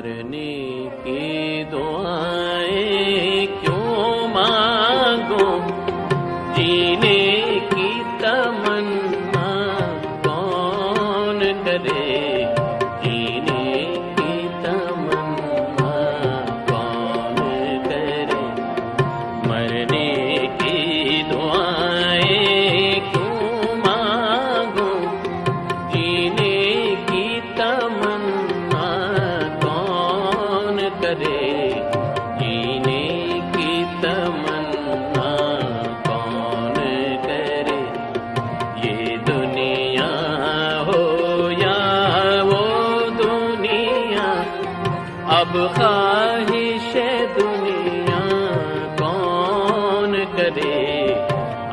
मरने की दुआएं क्यों मांगो, जीने की तमन्ना कौन करे, जीने की तमन्ना कौन करे। मरने की दुआएं क्यों मांगो, जीने की तमन्ना कौन करे, जीने की तमन्ना कौन करे। ये दुनिया हो या वो दुनिया, अब ख्वाहिश दुनिया कौन करे,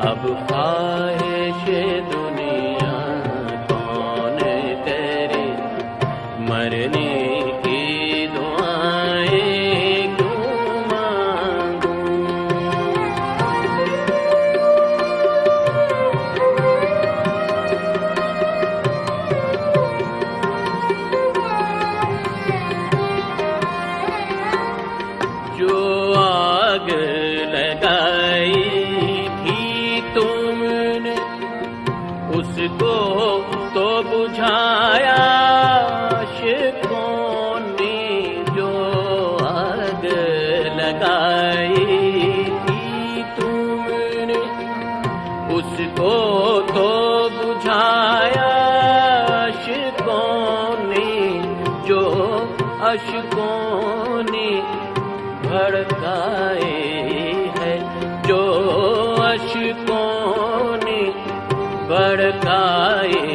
अब ख्वाहिश दुनिया कौन करे। मरने की दुआएं क्यों मांगूं। जो आग लगाई थी तुमने, उसको तो बुझाया आशिकों ने। जो आग लगाई थी तुमने, उसको तो बुझाया आशिकों ने। जो अशकों ने भड़काए है, जो अशकों ने भड़काए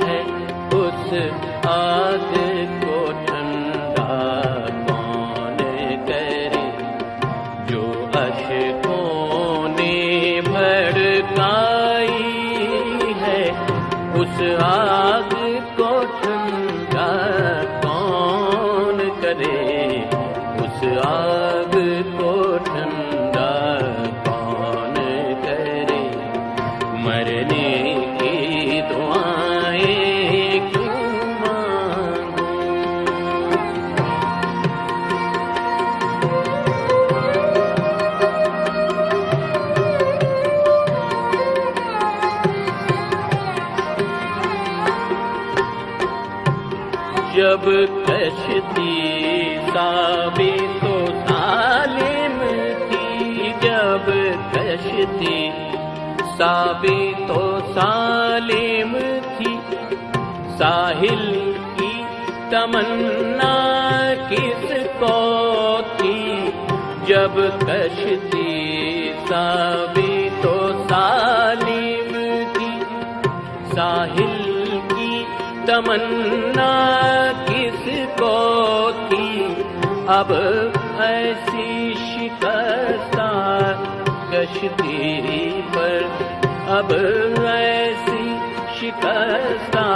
है, उस आग को ठंडा कौन करे। जो अशकों ने भड़काई है, उस आग को ठंडा कौन करे, उस आग को ठंडा कौन करे। मरने की दुआएं क्यों मांगूं। जब कश्ती साबित तो सालिम थी, जब कश्ती साबित तो सालिम थी, साहिल की तमन्ना किसको थी। जब कश्ती साबित तो सालिम थी, साहिल की तमन्ना किसको थी। अब ऐसी शिकस्ता कश्ती पर, अब ऐसी शिकस्ता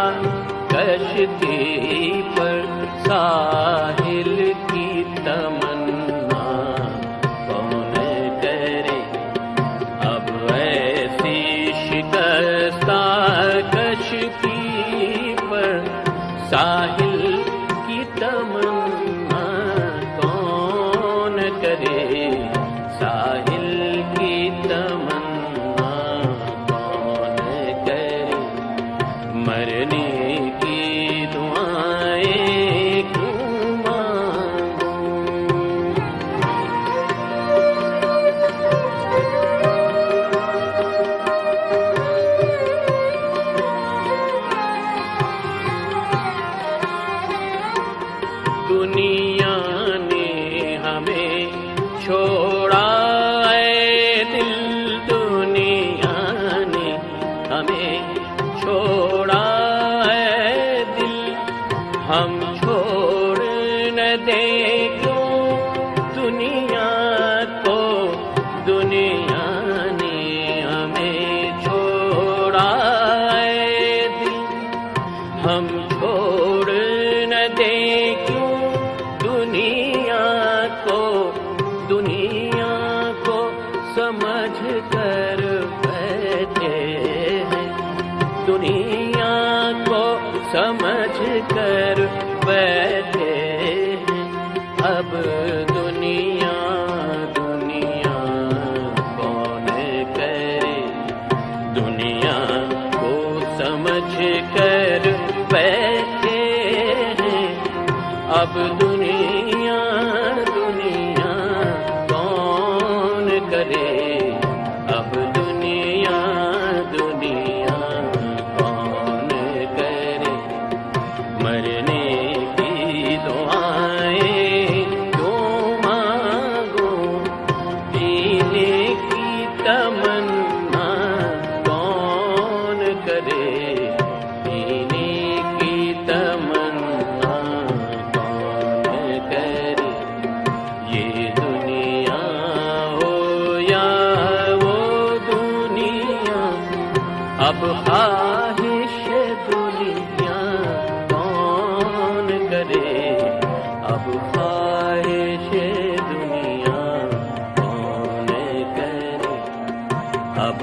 कश्ती पर, साहिल की तमन्ना कौन करे। अब ऐसी शिकस्ता कश्ती पर, साहिल की तमन्ना कौन करे, साहिल की तमन्ना कौन करे। मरने की दुआएं क्यों मांगूं। दुनिया ने हमें छोड़ा है दिल, दुनिया ने हमें छोड़ा है दिल। हम छोड़ न दें क्यों दुनिया को, दुनिया ने हमें छोड़ा है दिल। हम छोड़ न दें क्यों दुनिया को, दुनिया को समझ कर बैठे हैं, दुनिया को समझ कर बैठे हैं। अब दुनिया दुनिया कौन करे, दुनिया को समझ कर बैठे हैं। अब दुनिया दुनिया कौन करे, अब दुनिया दुनिया कौन करे। मरने की दुआएं क्यों मांगो, जीने की तमन्ना कौन करे, जीने की तमन्ना कौन करे। ये दुनिया हो या वो दुनिया, अब ख्वाहिश दुनिया कौन करे, अब ख्वाहिश दुनिया कौन करे, अब